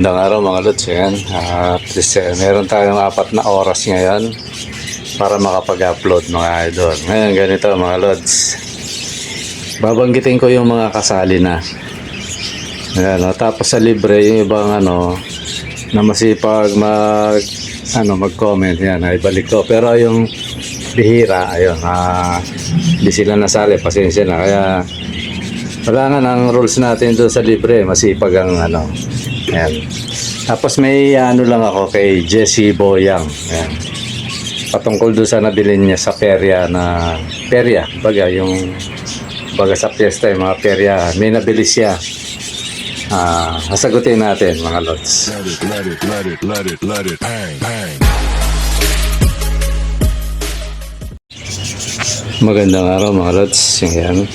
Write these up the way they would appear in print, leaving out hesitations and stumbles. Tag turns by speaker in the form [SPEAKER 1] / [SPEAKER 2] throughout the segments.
[SPEAKER 1] Magandang araw mga lods, yan. Meron tayong 4 na oras ngayon para makapag-upload mga idol. Ngayon ganito mga lods, babanggitin ko yung mga kasali na. Ayan, tapos sa libre yung ibang na masipag mag-comment, yan ay balik ko. Pero yung bihira, ayun, hindi sila nasali, pasensya na. Kaya wala nga ang rules natin doon sa libre, masipag ang ayan. Tapos may lang ako kay Jessie Boyang. Ayan. Patungkol doon sa nabili niya sa perya, baga yung baga sa piyesta yung mga perya, may nabili siya. Sasagutin natin mga lods. Let it, bang, bang. Magandang araw mga lods. Ayan.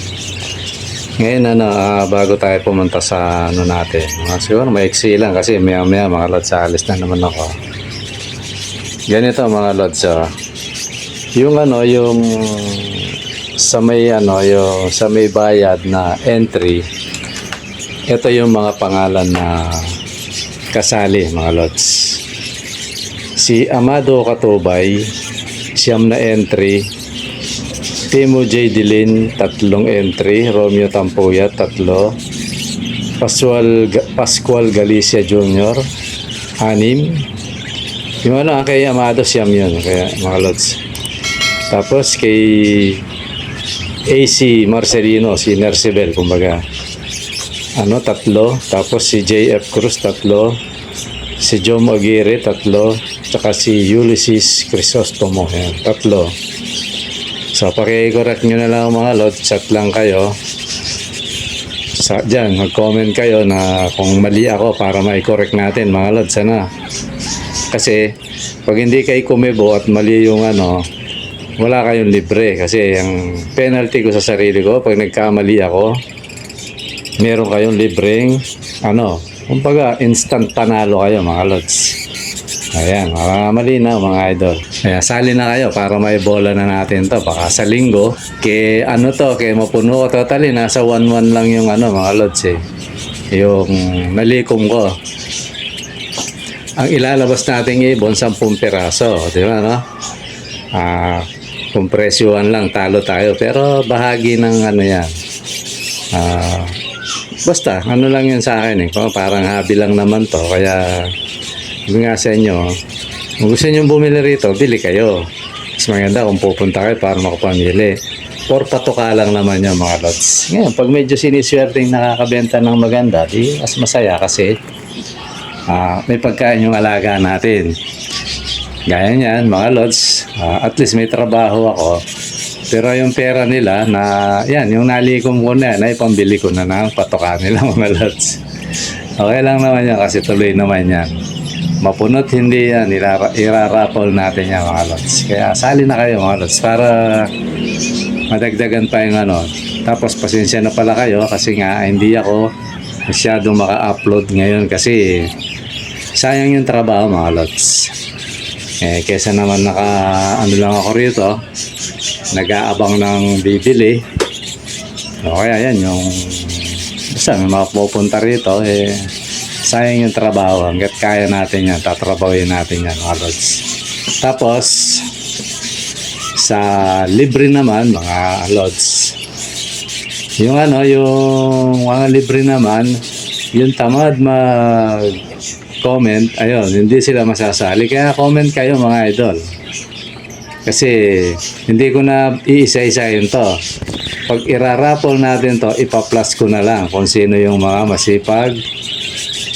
[SPEAKER 1] Ngayon bago tayo pumunta sa natin, siguro maiksi lang kasi maya mga lods, alis na naman ako. Ganito mga lods, yung yung sa may yung sa may bayad na entry, ito yung mga pangalan na kasali mga lods. Si Amado Katubay, siyam na entry. Timo J. Dilin, 3 entry. Romeo Tampuyat, 3. Pascual Galicia Jr., 6. Yung kay Amado, siyam yun, kaya mga lods. Tapos kay AC Marcelino, si Nercebel, kumbaga 3. Tapos si JF Cruz, 3. Si Jom Aguirre, 3. Tsaka si Ulysses Crisostomo, 3. So, paki-correct nyo na lang mga lods, chat lang kayo. Diyan, mag-comment kayo na kung mali ako para ma-correct natin mga lods, Kasi, pag hindi kayo kumibo at mali yung wala kayong libre. Kasi, ang penalty ko sa sarili ko, pag nagkamali ako, meron kayong libreng, kumbaga, instant panalo kayo mga lods. Ayan, malinaw mga idol. Ayan, sali na kayo para may bola na natin to. Baka sa linggo, kay mapuno ko totally. Nasa 1-1 lang yung mga lods yung nalikom ko. Ang ilalabas nating ibon, 10 piraso. Di ba, kung presyuhan lang, talo tayo. Pero bahagi ng yan. Basta, lang yun sa akin parang hobby lang naman to. Kaya sabi nga sa inyo, kung gusto nyo bumili rito, bili kayo. Mas maganda kung pupunta kayo para makapamili. For patuka lang naman yung mga lots. Ngayon, pag medyo siniswerteng nakakabenta ng maganda, di mas masaya kasi may pagkain yung alaga natin. Gaya niyan, mga lots, at least may trabaho ako. Pero yung pera nila, yung nalikom ko na, ipambili ko na ng patuka nila mga lots. Okay lang naman yan kasi tuloy naman yan. Mapunot hindi yan, irarapol natin yan mga lods. Kaya sali na kayo mga lods para madagdagan pa yung Tapos pasensya na pala kayo kasi nga hindi ako masyadong maka-upload ngayon kasi sayang yung trabaho mga lods. Kesa naman lang ako rito, nag-aabang ng bibili. O kaya yan yung basta may makapupunta rito sayang yung trabaho. Hanggat kaya natin yan, tatrabawin natin yan mga lods. Tapos sa libre naman mga lods, yung yung mga libre naman, yung tamad mag comment, ayun, hindi sila masasali. Kaya comment kayo mga idol, kasi hindi ko na iisa-isahin to. Pag irarapol natin to, ipa-plus ko na lang kung sino yung mga masipag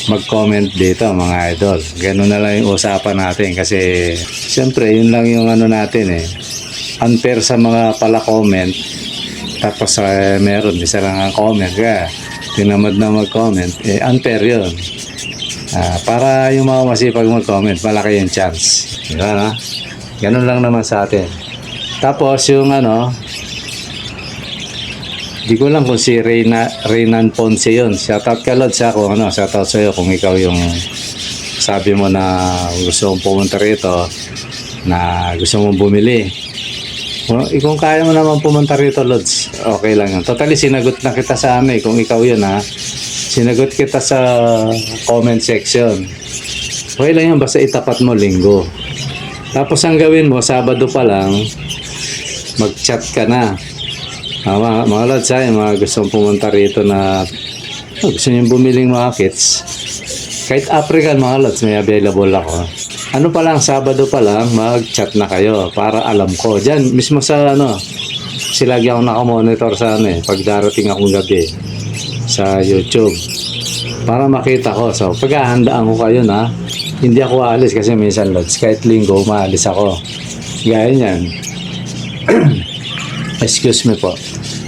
[SPEAKER 1] mag-comment dito mga idol. Ganun na lang yung usapan natin kasi siyempre yun lang yung natin unfair sa mga pala comment. Tapos meron isa lang ang comment, kaya tinamad na mag-comment, unfair yun. Para yung mga masipag mag-comment, malaki yung chance, diba? Ganun lang naman sa atin. Tapos yung di ko lang kung si Reynan Ponce yun. Shoutout ka Lods kung shoutout sa'yo kung ikaw yung sabi mo na gusto mong pumunta rito, na gusto mong bumili. Kung kaya mo naman pumunta rito Lods, okay lang yun. Totally sinagot na kita sa kung ikaw yun Sinagot kita sa comment section. Okay lang yan, basta itapat mo linggo. Tapos ang gawin mo, Sabado pa lang, mag-chat ka na. Mga lods, yung mga gustong pumunta rito na gusto nyo bumiling mga kits. Kahit African mga lods, may available ako. Ano pa lang, Sabado pa lang, mag-chat na kayo para alam ko. Diyan, mismo sa lagi ako nakamonitor sa pag darating akong gabi sa YouTube. Para makita ko. So, paghahandaan ko kayo na hindi ako aalis kasi minsan lods, kahit linggo, maalis ako. Gaya niyan. Excuse me po.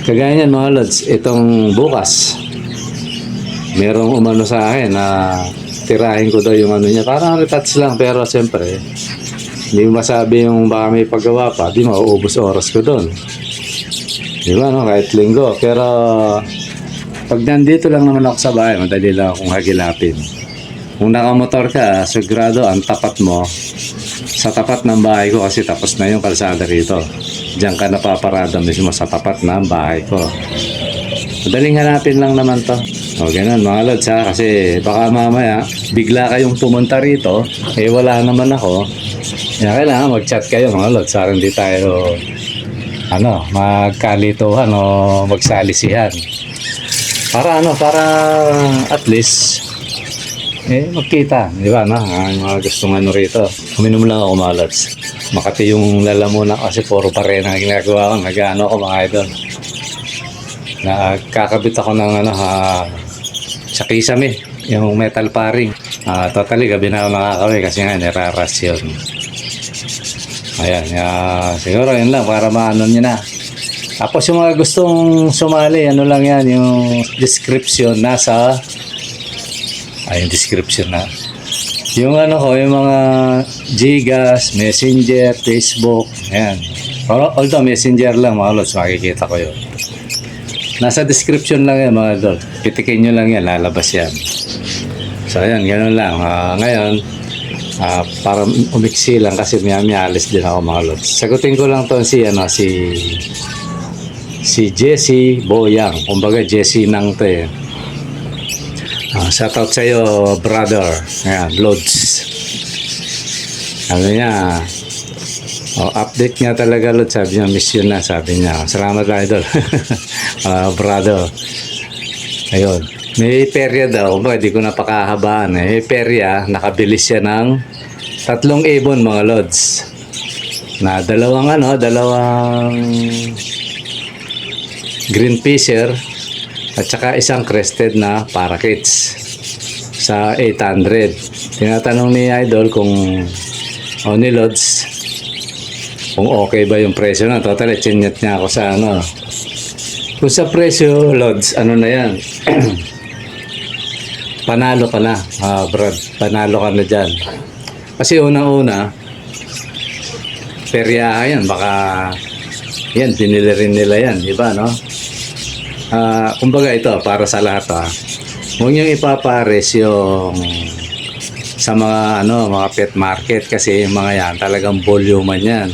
[SPEAKER 1] Kagaya niyan mga lods, itong bukas, merong umano sa akin na tirahin ko daw yung niya. Parang retouch lang pero siyempre, hindi masabi yung baka may paggawa pa, di mauubos oras ko doon. Di ba no? Kahit linggo. Pero pag nandito lang naman ako sa bahay, madali lang akong hagilapin. Kung nakamotor ka, sigurado ang tapat mo sa tapat ng bahay ko kasi tapos na yung kalsada rito. Diyan ka napaparada mismo sa tapat ng bahay ko. Madaling hanapin lang naman to. O ganun mga lods ha, kasi baka mamaya bigla kayong pumunta rito, eh wala naman ako. Kaya kailangan mag-chat kayo mga lods para hindi tayo magkalituhan o magsalisihan. Para at least magkita, di ba, ang mga gustong rito. Uminom lang ako mga lods. Makati yung lalamunan kasi puro parena ang ginagawa ko. Nag-ano ako mga idol. Nakakabit ako ng sa kisame, yung metal paring. Totally, gabi na ako nakakawin kasi nga niraras yun. Ayan, siguro yun lang para maano nyo na. Tapos yung mga gustong sumali, lang yan, yung description nasa yung description na. Yung yung mga Gcash, Messenger, Facebook, ayan. Although Messenger lang mga lods, makikita ko yun. Nasa description lang yan mga lods. Pitikin nyo lang yan, lalabas yan. So ayan, ganoon lang. Ngayon, para umiksi lang kasi maya alis din ako mga lods. Sagutin ko lang to si Jesse Boyang. Kumbaga Jesse nang to eh. Shout out sa iyo, brother. Ayan, Lods. Sabi niya, update niya talaga, Lods. Sabi niya, miss you na. Sabi niya, salamat idol. Brother. Ayun. May perya daw. Di ko napakahabaan. May perya, nakabilis siya ng 3 ibon, mga Lods. Na dalawang green fisher at saka isang crested na parakeets sa 800. Tinatanong ni Idol kung ni Lods kung okay ba yung presyo na. Totally, chinyat niya ako sa kung sa presyo, Lods, na yan. Panalo ka na, Brad. Panalo ka na dyan. Kasi unang-una, perya yan. Baka yan, binili rin nila yan. Diba, no? Kumbaga ito, para sa lahat huwag niyong ipapares yung sa mga pet market kasi yung mga yan, talagang volume yan.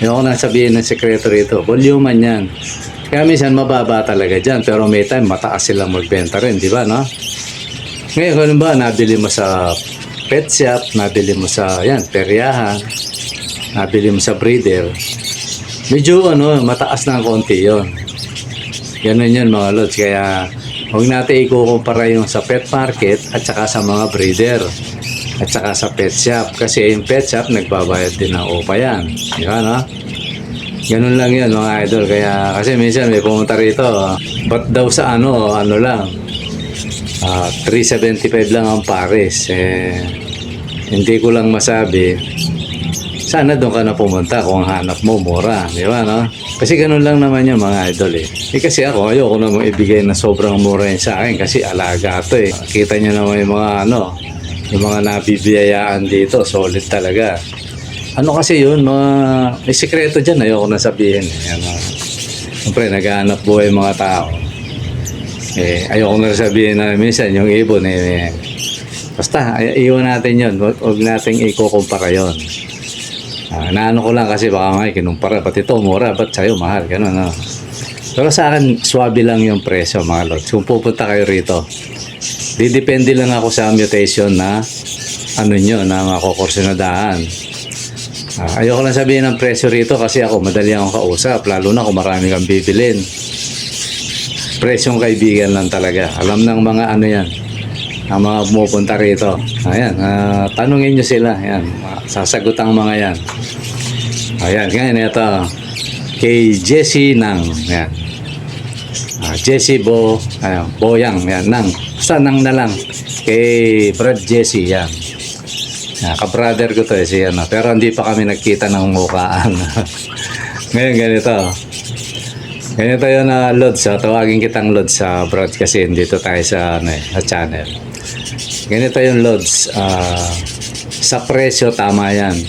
[SPEAKER 1] Yung ako nang sabihin ng sekreto rito, volume yan. Kaya minsan mababa talaga dyan, pero may time mataas silang magbenta rin, di ba, no? Ngayon, kung ba, nabili mo sa pet shop, nabili mo sa, peryahan, nabili mo sa breeder, medyo, mataas na konti yon. Ganun yun, mga lods. Kaya, huwag natin ikukumpara yung sa pet market at saka sa mga breeder at saka sa pet shop. Kasi yung pet shop, nagbabayad din ng upa yan. Di ba, no? Ganun lang yun, mga idol. Kaya, kasi minsan may pumunta rito, ba't daw sa lang, 375 lang ang pares. Hindi ko lang masabi, sana doon ka na pumunta kung hanap mo mura, di ba, no? Kasi ganun lang naman yung mga idol kasi ako, ayoko namang ibigay na sobrang mura yun sa akin kasi alaga to Kita nyo naman yung mga yung mga nabibiyayaan dito, solid talaga. Kasi yun, may sikreto dyan, ayoko na sabihin. Siyempre, naghahanap buhay mga tao. Ayoko na sabihin na minsan yung ibon basta, iwan natin yun. Huwag natin ikukumpara yun. Naano ko lang kasi baka kinumpara, pati ito mura, ba't sa'yo mahal, gano'n. Pero sa akin, swabe lang yung presyo mga lods. Kung pupunta kayo rito, Didepende lang ako sa mutation na ano nyo, na makukursunadahan. Ayoko lang sabihin ng presyo rito kasi ako madali akong kausap, lalo na kung marami kang bibilin. Presyong kaibigan lang talaga. Alam ng mga ano yan, ang mga pumupunta rito. Ayan, tanungin nyo sila. Ayan, sasagot ang mga yan. Ayan, ngayon ito. Kay Jessie Nang. Ayan. Jessie Boyang. Ayan, Nang. Basta Nang na lang. Kay Brad Jessie. Yan. Ka-brother ko to si ano. Pero hindi pa kami nagkita ng mukhaan. Ngayon ganito. Ganito yun na Lods. Tawagin kitang Lods sa Brad kasi dito tayo sa, sa channel. Ganito yung Lods. Sa presyo tama yan.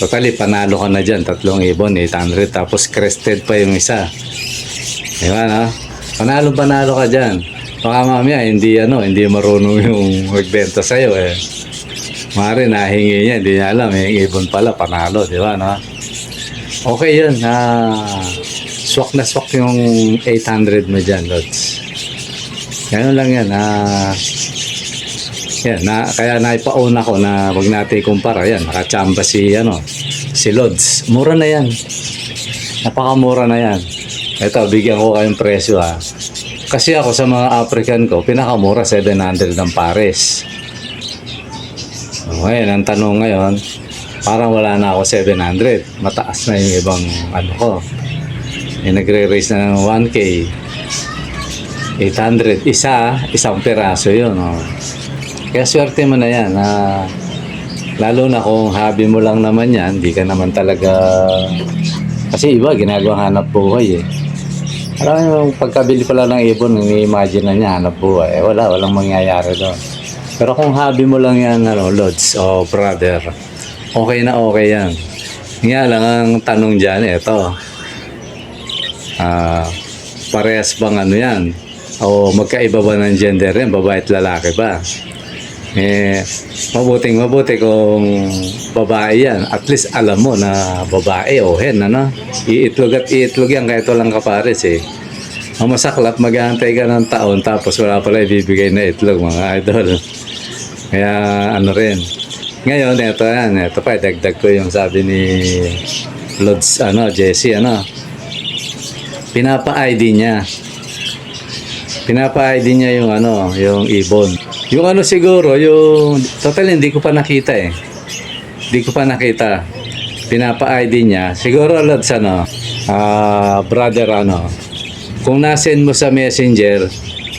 [SPEAKER 1] Totally panalo ka na dyan. 3,800. Tapos crested pa yung isa. Diba no? Panalo ka dyan. Baka mamaya hindi marunong yung magbenta sa'yo eh. Mari nahingi niya, hindi niya alam yung ibon pala panalo, di ba no? Okay yun. Swak na swak yung 800 mo dyan, Lods. Ganun lang yan. Kaya naipauna ko na wag natin ikumpara. Yan, nakachamba si Lods. Mura na yan. Napakamura na yan. Ito, bigyan ko kayong presyo ha. Kasi ako sa mga African ko, pinakamura 700 ng pares. Ngayon, ang tanong ngayon, parang wala na ako 700. Mataas na yung ibang ano ko. Nagre-raise na ng 1K. 800. Isang piraso yun. Oh. Kaya swerte mo na yan. Lalo na kung hobby mo lang naman yan, hindi ka naman talaga... Kasi iba, ginagawang hanap buhay eh. Alam mo, pagkabili pala ng ibon, i-imagine na niya hanap buhay. Walang mangyayari doon. Pero kung hobby mo lang yan, Lods o brother, okay na okay yan. Nga lang ang tanong dyan, ito. Parehas bang yan? O magkaiba ba ng gender yan? Babae at lalaki ba? Mabuti kung babae yan. At least alam mo na babae o hen, Iitlog at iitlog yan kahit walang kapares eh. Ang masaklap, mag-aantay ka ng taon tapos wala pala ibibigay na itlog, mga idol. Kaya rin. Ngayon, ito pa, dagdag ko yung sabi ni Lods, Jessie, Pinapa-ID niya yung yung ibon. Yung siguro, yung total hindi ko pa nakita eh. Hindi ko pa nakita. Pinapa-ID niya. Siguro Lods brother kung nasend mo sa Messenger,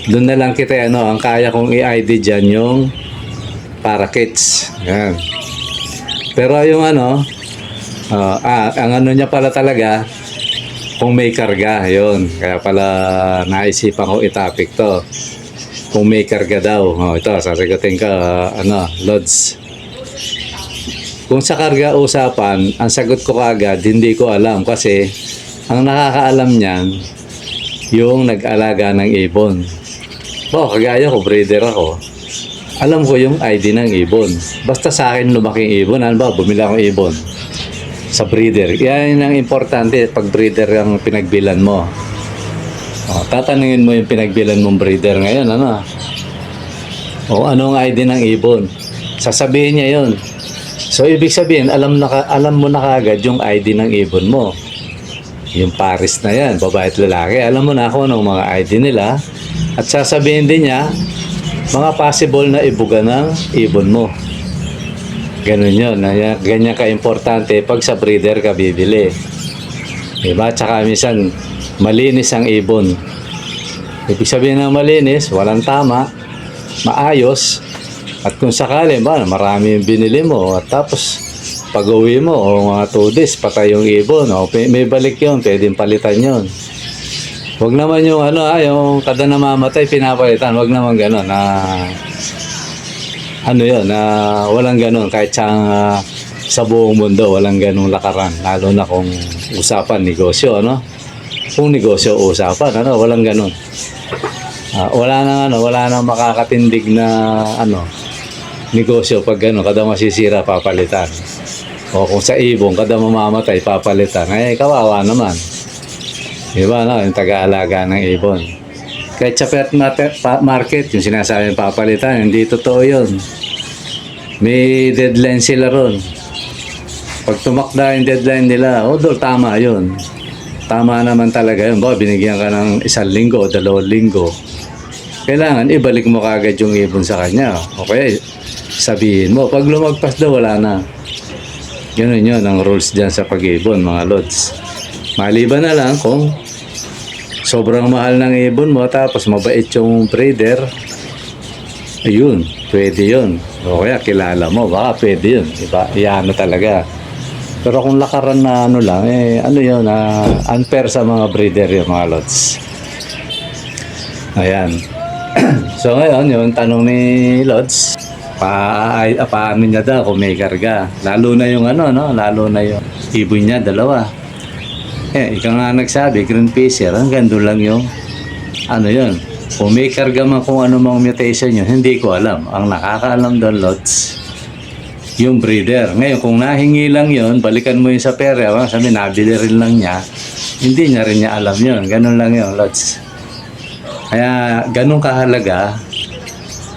[SPEAKER 1] doon na lang kita ang kaya kong i-ID diyan yung parakeets. Yan. Pero yung ang niya pala talaga kung may karga, yun. Kaya pala naisipan ko i-topic to. Kung may karga daw. Ito, sasagutin ka, Lods. Kung sa karga usapan, ang sagot ko kagad, hindi ko alam kasi ang nakakaalam niyan, yung nag-alaga ng ibon. Kagaya ko, breeder ako. Alam ko yung ID ng ibon. Basta sa akin lumaking ibon, bumili akong ibon sa breeder. Yan ang importante pag breeder ang pinagbilan mo. Tatanungin mo yung pinagbilan mong breeder ngayon, anong ID ng ibon? Sasabihin niya yun. So, ibig sabihin, alam mo na kagad yung ID ng ibon mo. Yung pares na yan, babae at lalaki. Alam mo na kung anong mga ID nila. At sasabihin din niya, mga possible na ibuga ng ibon mo. Ganun yun. Ganyan ka-importante pag sa breeder ka bibili. Diba? Tsaka minsan, malinis ang ibon. Ibig sabihin ng malinis, walang tama, maayos. At kung sakali, marami yung binili mo. At tapos, pag-uwi mo, mga 2 days, patay yung ibon. May balik yun, pwedeng palitan yun. Huwag naman yung yung kada namamatay, pinapalitan. Huwag naman gano'n. Walang gano'n. Kahit sa buong mundo, walang gano'ng lakaran. Lalo na kung usapan negosyo, Kung negosyo usapan, walang gano'n. Wala nang makakatindig na negosyo pag kada masisira, papalitan. O kung sa ibon, kada mamamatay, papalitan. Kawawa naman. Diba, yung taga-alaga ng ibon. Kahit sa pet market, yung sinasabi papalitan, hindi totoo yun. May deadline sila ron. Pag tumakda yung deadline nila, although tama yun. Tama naman talaga yun. Baka binigyan ka ng 1 linggo o 2 linggo. Kailangan ibalik mo kagad yung ibon sa kanya. Okay, sabihin mo, pag lumagpas daw, wala na. Ganun yun ang rules dyan sa pag-ibon, mga lods. Maliban na lang kung sobrang mahal ng ibon mo tapos mabait yung breeder, ayun, pwede yun. O kaya kilala mo, baka pwede yun. Diba? Iyan talaga. Pero kung lakaran na ano lang, ano yun, unfair sa mga breeder yung mga lods. Ayan. So ngayon, yung tanong ni Lods, paano niya daw kung may karga? Lalo na yung ano, no? Lalo na yung ibon niya, 2. Ikaw nga nagsabi, green fisher, hanggang doon lang yung ano yun. Kung may karga man kung ano mang mutation yun, hindi ko alam. Ang nakakaalam doon, Lods, yung breeder. Ngayon, kung nahingi lang yun, balikan mo yun sa pera, sabi, nabili rin lang niya, hindi niya rin niya alam yun. Ganun lang yun, Lods. Kaya ganun kahalaga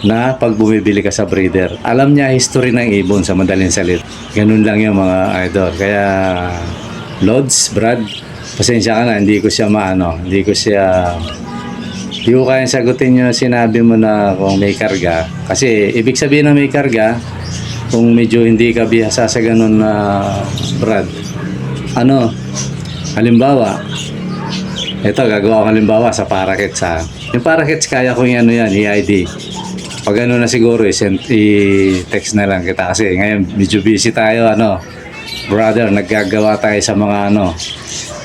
[SPEAKER 1] na pag bumibili ka sa breeder. Alam niya history ng ibon sa madaling salit. Ganun lang yung mga idol. Kaya Lods, Brad, pasensya ka na, hindi ko kaya sagutin yung sinabi mo na kung may karga. Kasi ibig sabihin na may karga, kung medyo hindi ka bihasa sa ganun na Brad. Halimbawa, ito gagawa ko halimbawa sa parakeets ha. Yung parakeets kaya kong yan, EID. Pag ano na siguro, i-text na lang kita kasi ngayon medyo busy tayo, brother, naggagawa tayo sa mga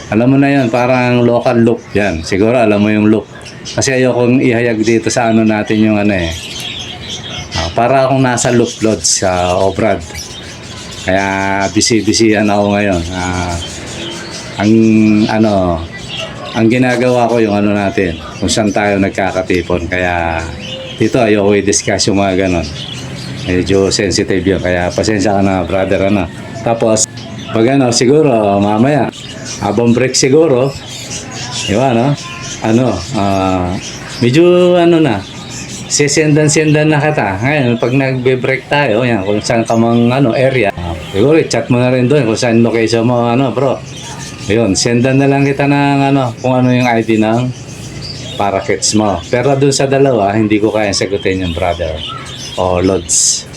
[SPEAKER 1] alam mo na yun, parang local loop yan. Siguro alam mo yung loop. Kasi ayokong ihayag dito sa natin yung para akong nasa loop, Lods, sa Brad. Kaya busy-busyan ako ngayon. Ang ginagawa ko yung natin, kung saan tayo nagkakatipon. Kaya dito ayoko i-discuss yung mga ganon. Medyo sensitive yun. Kaya pasensya ka na, brother. Tapos, pag siguro mamaya, habang break siguro, diba, medyo sisendan na kita. Ngayon, pag nagbe-break tayo, yan, kung saan ka mang area, siguro chat mo na rin doon kung saan location mo, bro. Ayun, sendan na lang kita ng kung ano yung ID ng parakeets mo. Pero doon sa 2, hindi ko kaya sagutin yung brother o Lods.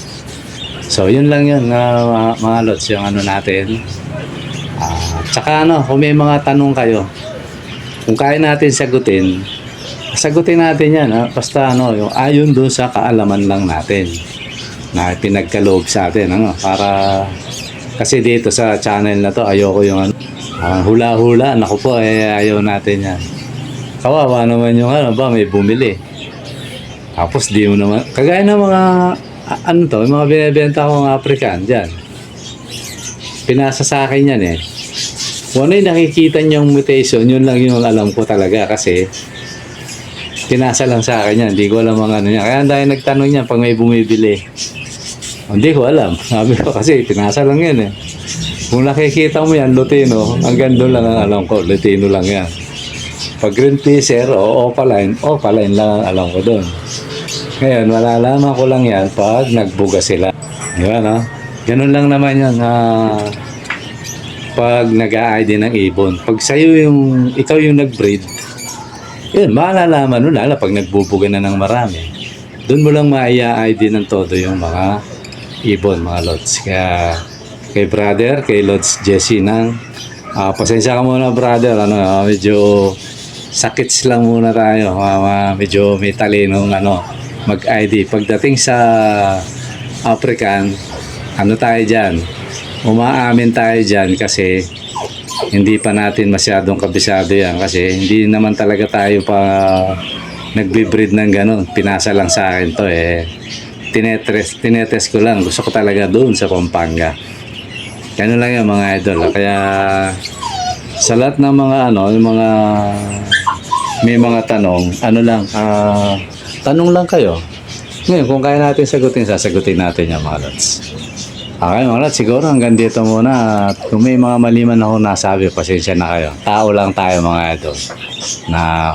[SPEAKER 1] So, yun lang yun, mga Lods, yung natin. Tsaka kung may mga tanong kayo, kung kaya natin sagutin natin yan. Basta yung ayon doon sa kaalaman lang natin na pinagkaloob sa atin. Para, kasi dito sa channel na to, ayoko yung hula-hula, naku po, ayaw natin yan. Kawawa naman yung may bumili. Tapos di mo naman, kagaya ng mga, yung mga binibenta kong African, dyan. Pinasa sa akin yan Kung ano yung nakikita niyong mutation, yun lang yung alam ko talaga kasi pinasa lang sa akin yan, hindi ko alam mga niya. Kaya dahil nagtanong niya pag may bumibili, hindi ko alam. Sabi ko kasi pinasa lang yan Kung nakikita mo yan, Lutino, hanggang doon lang ang alam ko, Lutino lang yan. Pag green fisher o opaline lang ang alam ko doon. Ngayon, malalaman ko lang yan pag nagbuga sila. Diba, Ganun lang naman yan. Pag nag-a-ID ng ibon. Pag ikaw yung nag-breed, yun, malalaman mo na pag nagbubuga na ng marami. Doon mo lang ma-ID ng todo yung mga ibon, mga Lods. Kaya, kay brother, kay Lods Jesse pasensya ka muna, brother, medyo sakits lang muna tayo, medyo may talinong mag-ID. Pagdating sa African, tayo dyan, umaamin tayo dyan kasi hindi pa natin masyadong kabisado yan kasi hindi naman talaga tayo pa nagbe-breed ng ganon. Pinasa lang sa akin to tinetest ko lang, gusto ko talaga doon sa Pampanga. Ganun lang yung mga idol. Kaya sa lahat ng mga yung mga may mga tanong, tanong lang kayo. Ngayon, kung kaya natin sasagutin natin yung mga lods. Okay mga lods, siguro hanggang dito muna. At kung may mga maliman ako nasabi, pasensya na kayo. Tao lang tayo mga idol. Na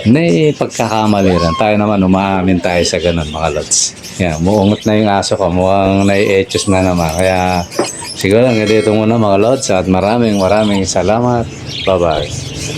[SPEAKER 1] May pagkakamali rin. Tayo naman, umaamin tayo sa ganun, mga lods. Yan, muungot na yung aso ko. Mukhang nai-etchos na naman. Kaya, siguro, hanggang dito muna, mga lods. At maraming salamat. Bye-bye.